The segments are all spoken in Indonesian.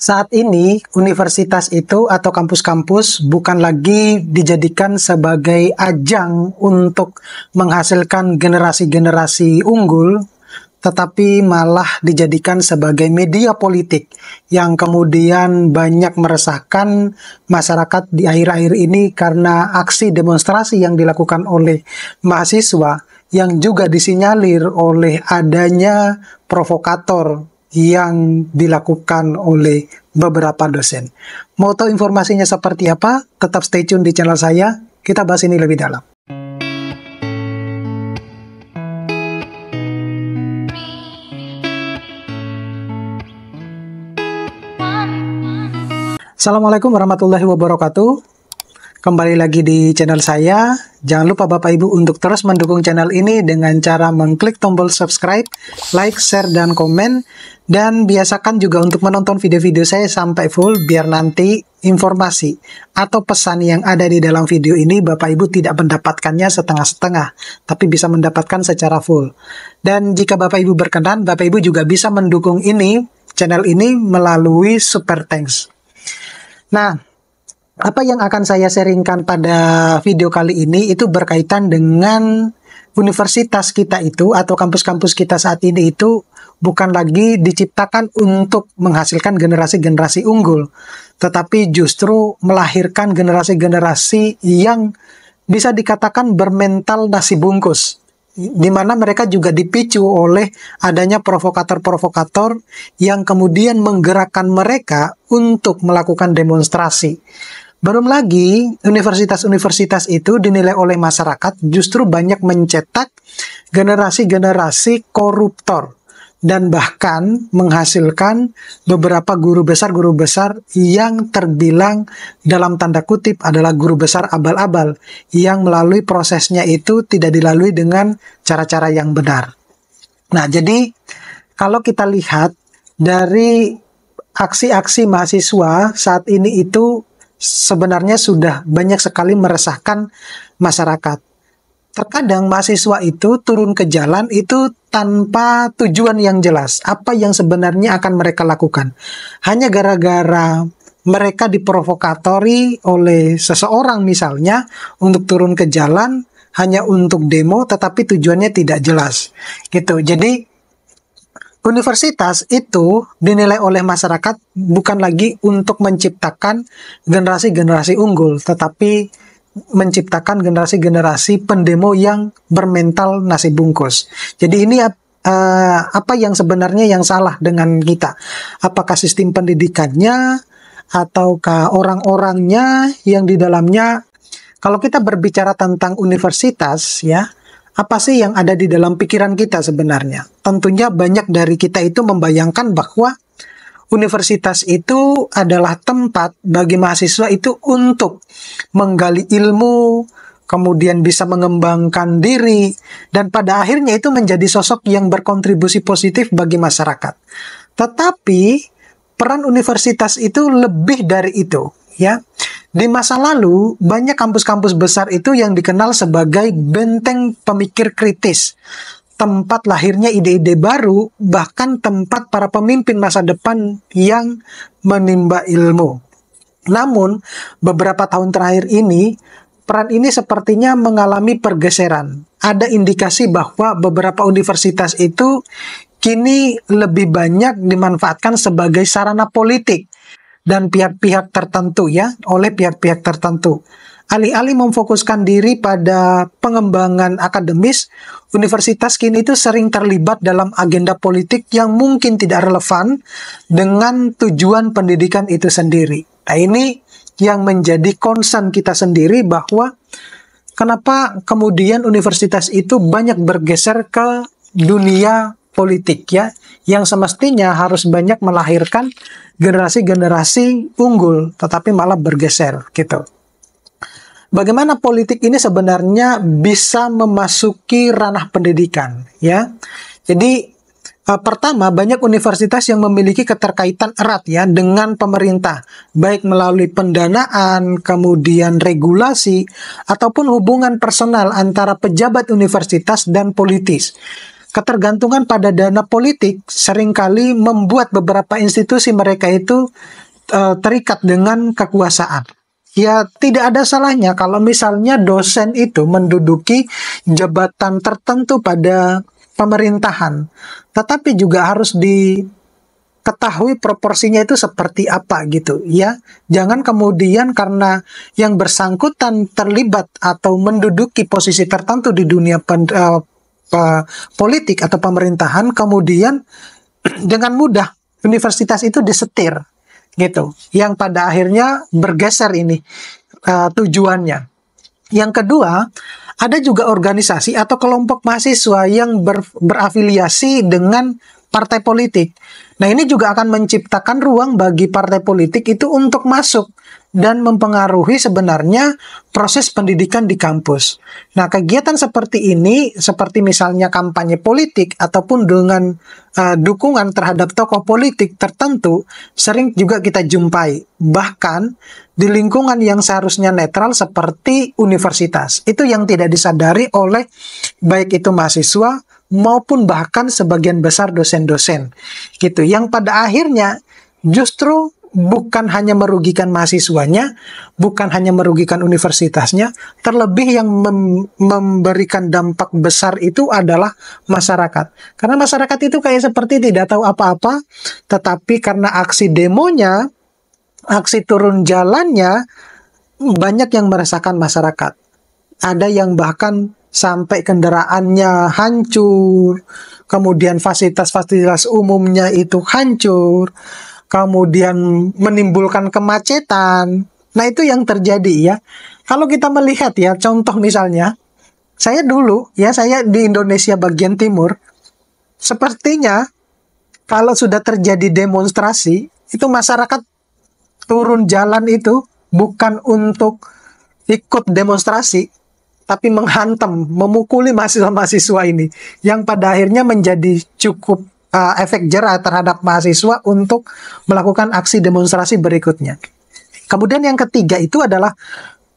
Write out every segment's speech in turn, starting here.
Saat ini, universitas itu atau kampus-kampus bukan lagi dijadikan sebagai ajang untuk menghasilkan generasi-generasi unggul, tetapi malah dijadikan sebagai media politik yang kemudian banyak meresahkan masyarakat di akhir-akhir ini karena aksi demonstrasi yang dilakukan oleh mahasiswa yang juga disinyalir oleh adanya provokator yang dilakukan oleh beberapa dosen. Mau tahu informasinya seperti apa? Tetap stay tune di channel saya. Kita bahas ini lebih dalam. Assalamualaikum warahmatullahi wabarakatuh. Kembali lagi di channel saya. Jangan lupa Bapak Ibu untuk terus mendukung channel ini dengan cara mengklik tombol subscribe, like, share, dan komen. Dan biasakan juga untuk menonton video-video saya sampai full biar nanti informasi atau pesan yang ada di dalam video ini Bapak Ibu tidak mendapatkannya setengah-setengah, tapi bisa mendapatkan secara full. Dan jika Bapak Ibu berkenan, Bapak Ibu juga bisa mendukung channel ini melalui Super Thanks. Nah, apa yang akan saya sharingkan pada video kali ini itu berkaitan dengan universitas kita itu atau kampus-kampus kita saat ini itu bukan lagi diciptakan untuk menghasilkan generasi-generasi unggul, tetapi justru melahirkan generasi-generasi yang bisa dikatakan bermental nasi bungkus, di mana mereka juga dipicu oleh adanya provokator-provokator yang kemudian menggerakkan mereka untuk melakukan demonstrasi. Belum lagi, universitas-universitas itu dinilai oleh masyarakat justru banyak mencetak generasi-generasi koruptor dan bahkan menghasilkan beberapa guru besar yang terbilang dalam tanda kutip adalah guru besar abal-abal yang melalui prosesnya itu tidak dilalui dengan cara-cara yang benar. Nah, jadi kalau kita lihat dari aksi-aksi mahasiswa saat ini itu sebenarnya sudah banyak sekali meresahkan masyarakat. Terkadang mahasiswa itu turun ke jalan itu tanpa tujuan yang jelas. Apa yang sebenarnya akan mereka lakukan? Hanya gara-gara mereka diprovokatori oleh seseorang misalnya untuk turun ke jalan hanya untuk demo, tetapi tujuannya tidak jelas. Gitu. Jadi universitas itu dinilai oleh masyarakat bukan lagi untuk menciptakan generasi-generasi unggul, tetapi menciptakan generasi-generasi pendemo yang bermental nasi bungkus. Jadi ini apa yang sebenarnya yang salah dengan kita? Apakah sistem pendidikannya ataukah orang-orangnya yang di dalamnya? Kalau kita berbicara tentang universitas ya, apa sih yang ada di dalam pikiran kita sebenarnya? Tentunya banyak dari kita itu membayangkan bahwa universitas itu adalah tempat bagi mahasiswa itu untuk menggali ilmu, kemudian bisa mengembangkan diri, dan pada akhirnya itu menjadi sosok yang berkontribusi positif bagi masyarakat. Tetapi peran universitas itu lebih dari itu, ya. Di masa lalu, banyak kampus-kampus besar itu yang dikenal sebagai benteng pemikir kritis, tempat lahirnya ide-ide baru, bahkan tempat para pemimpin masa depan yang menimba ilmu. Namun, beberapa tahun terakhir ini, peran ini sepertinya mengalami pergeseran. Ada indikasi bahwa beberapa universitas itu kini lebih banyak dimanfaatkan sebagai sarana politik dan pihak-pihak tertentu ya, oleh pihak-pihak tertentu. Alih-alih memfokuskan diri pada pengembangan akademis, universitas kini itu sering terlibat dalam agenda politik yang mungkin tidak relevan dengan tujuan pendidikan itu sendiri. Nah, ini yang menjadi concern kita sendiri bahwa kenapa kemudian universitas itu banyak bergeser ke dunia politik ya, yang semestinya harus banyak melahirkan generasi-generasi unggul, tetapi malah bergeser gitu. Bagaimana politik ini sebenarnya bisa memasuki ranah pendidikan ya. Jadi pertama, banyak universitas yang memiliki keterkaitan erat ya dengan pemerintah, baik melalui pendanaan, kemudian regulasi ataupun hubungan personal antara pejabat universitas dan politis. ketergantungan pada dana politik seringkali membuat beberapa institusi mereka itu terikat dengan kekuasaan. Ya, tidak ada salahnya kalau misalnya dosen itu menduduki jabatan tertentu pada pemerintahan. Tetapi juga harus diketahui proporsinya itu seperti apa gitu ya. Jangan kemudian karena yang bersangkutan terlibat atau menduduki posisi tertentu di dunia politik atau pemerintahan, kemudian dengan mudah universitas itu disetir gitu, yang pada akhirnya bergeser ini tujuannya. Yang kedua, ada juga organisasi atau kelompok mahasiswa yang berafiliasi dengan partai politik. Nah, ini juga akan menciptakan ruang bagi partai politik itu untuk masuk dan mempengaruhi sebenarnya proses pendidikan di kampus. Nah, kegiatan seperti ini, seperti misalnya kampanye politik ataupun dengan dukungan terhadap tokoh politik tertentu, sering juga kita jumpai. Bahkan di lingkungan yang seharusnya netral seperti universitas. Itu yang tidak disadari oleh baik itu mahasiswa maupun bahkan sebagian besar dosen-dosen. Gitu. Yang pada akhirnya justru bukan hanya merugikan mahasiswanya, bukan hanya merugikan universitasnya, terlebih yang memberikan dampak besar itu adalah masyarakat. Karena masyarakat itu kayak seperti tidak tahu apa-apa, tetapi karena aksi demonya, aksi turun jalannya, banyak yang merasakan masyarakat. Ada yang bahkan sampai kendaraannya hancur, kemudian fasilitas-fasilitas umumnya itu hancur, kemudian menimbulkan kemacetan. Nah, itu yang terjadi ya. Kalau kita melihat ya, contoh misalnya, saya di Indonesia bagian timur, sepertinya kalau sudah terjadi demonstrasi, itu masyarakat turun jalan itu bukan untuk ikut demonstrasi, tapi menghantam, memukuli mahasiswa-mahasiswa ini, yang pada akhirnya menjadi cukup efek jera terhadap mahasiswa untuk melakukan aksi demonstrasi berikutnya. Kemudian yang ketiga itu adalah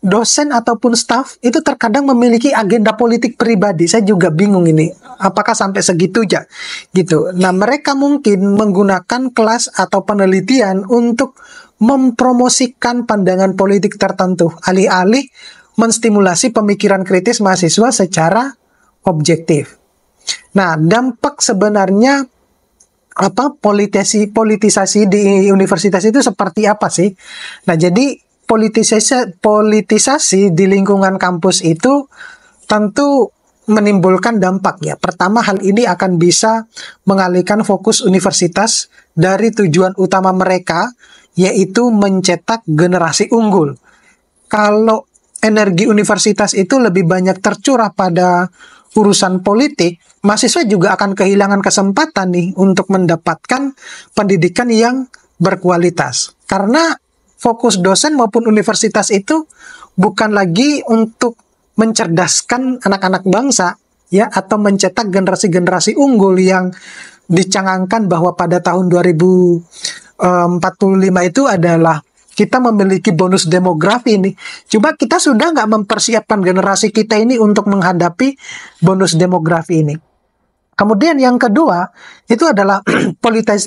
dosen ataupun staf itu terkadang memiliki agenda politik pribadi. Saya juga bingung ini, apakah sampai segitu aja gitu. Nah, mereka mungkin menggunakan kelas atau penelitian untuk mempromosikan pandangan politik tertentu, alih-alih menstimulasi pemikiran kritis mahasiswa secara objektif. Nah, dampak sebenarnya politisasi di universitas itu seperti apa sih? Nah, jadi politisasi di lingkungan kampus itu tentu menimbulkan dampak ya. Pertama, hal ini akan bisa mengalihkan fokus universitas dari tujuan utama mereka, yaitu mencetak generasi unggul. Kalau energi universitas itu lebih banyak tercurah pada urusan politik, mahasiswa juga akan kehilangan kesempatan nih untuk mendapatkan pendidikan yang berkualitas. Karena fokus dosen maupun universitas itu bukan lagi untuk mencerdaskan anak-anak bangsa ya, atau mencetak generasi-generasi unggul yang dicangangkan bahwa pada tahun 2045 itu adalah kita memiliki bonus demografi ini. Coba kita sudah nggak mempersiapkan generasi kita ini untuk menghadapi bonus demografi ini. Kemudian yang kedua, itu adalah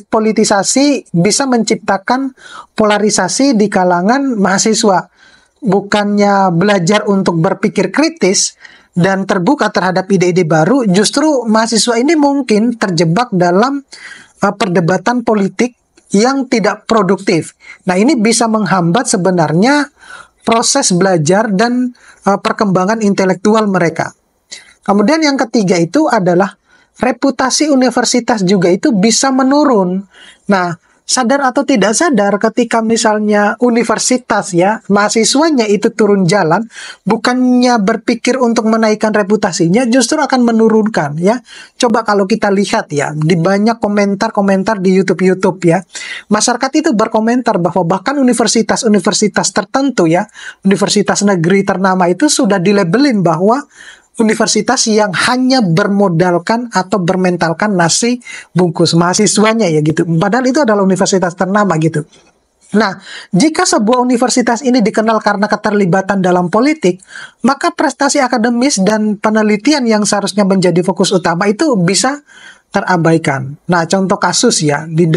politisasi bisa menciptakan polarisasi di kalangan mahasiswa. Bukannya belajar untuk berpikir kritis dan terbuka terhadap ide-ide baru, justru mahasiswa ini mungkin terjebak dalam perdebatan politik yang tidak produktif. Nah, ini bisa menghambat sebenarnya proses belajar dan perkembangan intelektual mereka. Kemudian yang ketiga itu adalah reputasi universitas juga itu bisa menurun. Nah, sadar atau tidak sadar ketika misalnya universitas ya, mahasiswanya itu turun jalan, bukannya berpikir untuk menaikkan reputasinya, justru akan menurunkan ya. Coba kalau kita lihat ya, di banyak komentar-komentar di YouTube ya, masyarakat itu berkomentar bahwa bahkan universitas-universitas tertentu ya, universitas negeri ternama itu sudah dilabelin bahwa universitas yang hanya bermodalkan atau bermentalkan nasi bungkus mahasiswanya ya gitu. Padahal itu adalah universitas ternama gitu. Nah, jika sebuah universitas ini dikenal karena keterlibatan dalam politik, maka prestasi akademis dan penelitian yang seharusnya menjadi fokus utama itu bisa terabaikan. Nah, contoh kasus ya di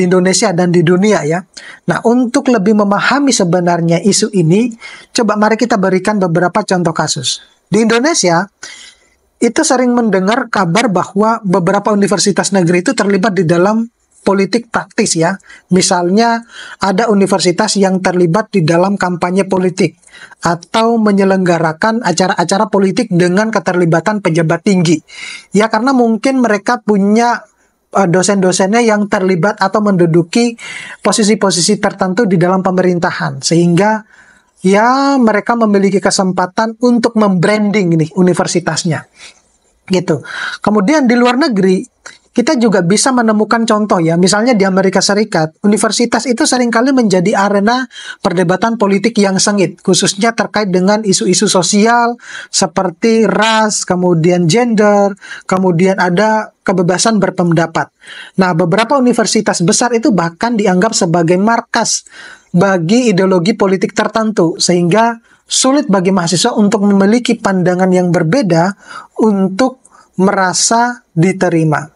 Indonesia dan di dunia ya. Nah, untuk lebih memahami sebenarnya isu ini, coba mari kita berikan beberapa contoh kasus. Di Indonesia, itu sering mendengar kabar bahwa beberapa universitas negeri itu terlibat di dalam politik praktis ya. Misalnya ada universitas yang terlibat di dalam kampanye politik atau menyelenggarakan acara-acara politik dengan keterlibatan pejabat tinggi. Ya karena mungkin mereka punya dosen-dosennya yang terlibat atau menduduki posisi-posisi tertentu di dalam pemerintahan, sehingga ya mereka memiliki kesempatan untuk membranding nih universitasnya gitu. Kemudian di luar negeri kita juga bisa menemukan contoh ya, misalnya di Amerika Serikat, universitas itu seringkali menjadi arena perdebatan politik yang sengit, khususnya terkait dengan isu-isu sosial seperti ras, kemudian gender, kemudian ada kebebasan berpendapat. Nah, beberapa universitas besar itu bahkan dianggap sebagai markas bagi ideologi politik tertentu, sehingga sulit bagi mahasiswa untuk memiliki pandangan yang berbeda untuk merasa diterima.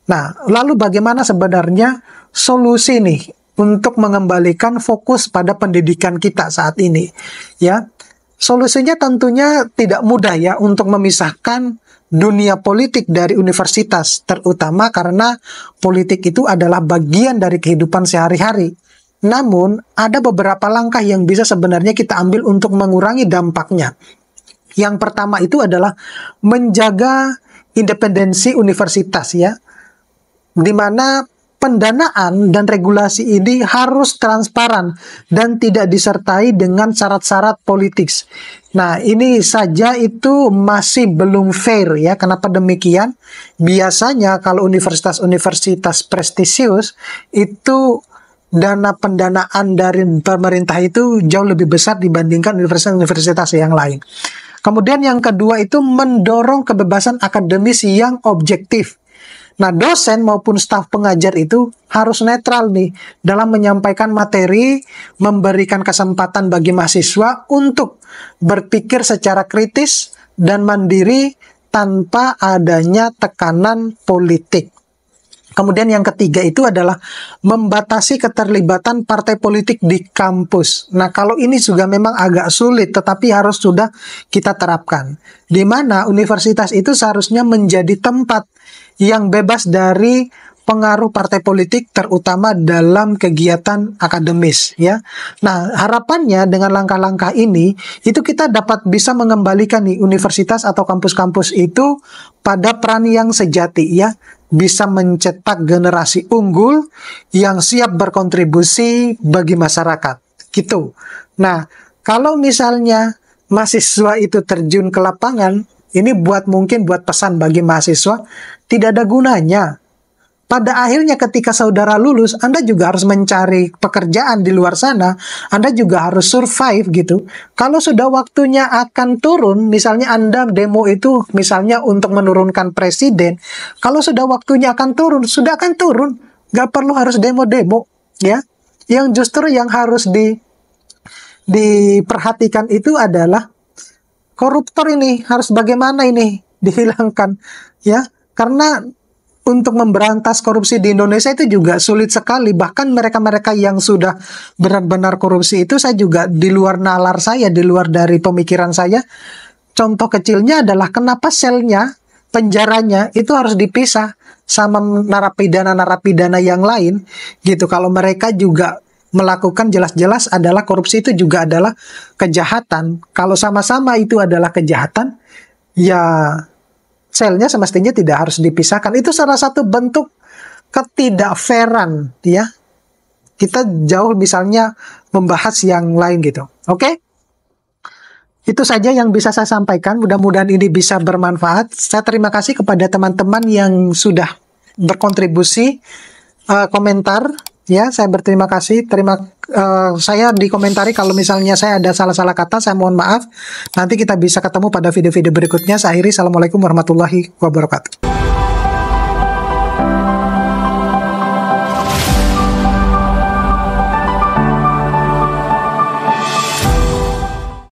Nah, lalu bagaimana sebenarnya solusi nih untuk mengembalikan fokus pada pendidikan kita saat ini? Ya, solusinya tentunya tidak mudah ya untuk memisahkan dunia politik dari universitas, terutama karena politik itu adalah bagian dari kehidupan sehari-hari. Namun, ada beberapa langkah yang bisa sebenarnya kita ambil untuk mengurangi dampaknya. Yang pertama itu adalah menjaga independensi universitas ya, di mana pendanaan dan regulasi ini harus transparan dan tidak disertai dengan syarat-syarat politik. Nah, ini saja itu masih belum fair ya. Kenapa demikian? Biasanya kalau universitas-universitas prestisius itu dana pendanaan dari pemerintah itu jauh lebih besar dibandingkan universitas-universitas yang lain. Kemudian yang kedua itu mendorong kebebasan akademis yang objektif. Nah, dosen maupun staf pengajar itu harus netral nih dalam menyampaikan materi, memberikan kesempatan bagi mahasiswa untuk berpikir secara kritis dan mandiri tanpa adanya tekanan politik. Kemudian yang ketiga itu adalah membatasi keterlibatan partai politik di kampus. Nah, kalau ini juga memang agak sulit, tetapi harus sudah kita terapkan. Di mana universitas itu seharusnya menjadi tempat yang bebas dari pengaruh partai politik, terutama dalam kegiatan akademis ya. Nah, harapannya dengan langkah-langkah ini itu kita dapat bisa mengembalikan nih universitas atau kampus-kampus itu pada peran yang sejati ya, bisa mencetak generasi unggul yang siap berkontribusi bagi masyarakat gitu. Nah, kalau misalnya mahasiswa itu terjun ke lapangan, ini mungkin buat pesan bagi mahasiswa, tidak ada gunanya. Pada akhirnya ketika saudara lulus, Anda juga harus mencari pekerjaan di luar sana, Anda juga harus survive gitu. Kalau sudah waktunya akan turun, misalnya Anda demo itu misalnya untuk menurunkan presiden, kalau sudah waktunya akan turun, sudah akan turun. Gak perlu harus demo-demo ya. Yang justru yang harus diperhatikan itu adalah koruptor ini harus bagaimana ini dihilangkan ya, karena untuk memberantas korupsi di Indonesia itu juga sulit sekali. Bahkan mereka-mereka yang sudah benar-benar korupsi itu, saya juga di luar nalar saya, di luar dari pemikiran saya, contoh kecilnya adalah kenapa selnya, penjaranya itu harus dipisah sama narapidana-narapidana yang lain gitu. Kalau mereka juga melakukan jelas-jelas adalah korupsi, itu juga adalah kejahatan. Kalau sama-sama itu adalah kejahatan, ya selnya semestinya tidak harus dipisahkan. Itu salah satu bentuk ketidakfairan ya. Kita jauh misalnya membahas yang lain gitu. Oke? Itu saja yang bisa saya sampaikan. Mudah-mudahan ini bisa bermanfaat. Saya terima kasih kepada teman-teman yang sudah berkontribusi komentar. Ya, saya berterima kasih. Saya dikomentari kalau misalnya saya ada salah-salah kata, saya mohon maaf. Nanti kita bisa ketemu pada video-video berikutnya. Saya akhiri. Assalamualaikum warahmatullahi wabarakatuh.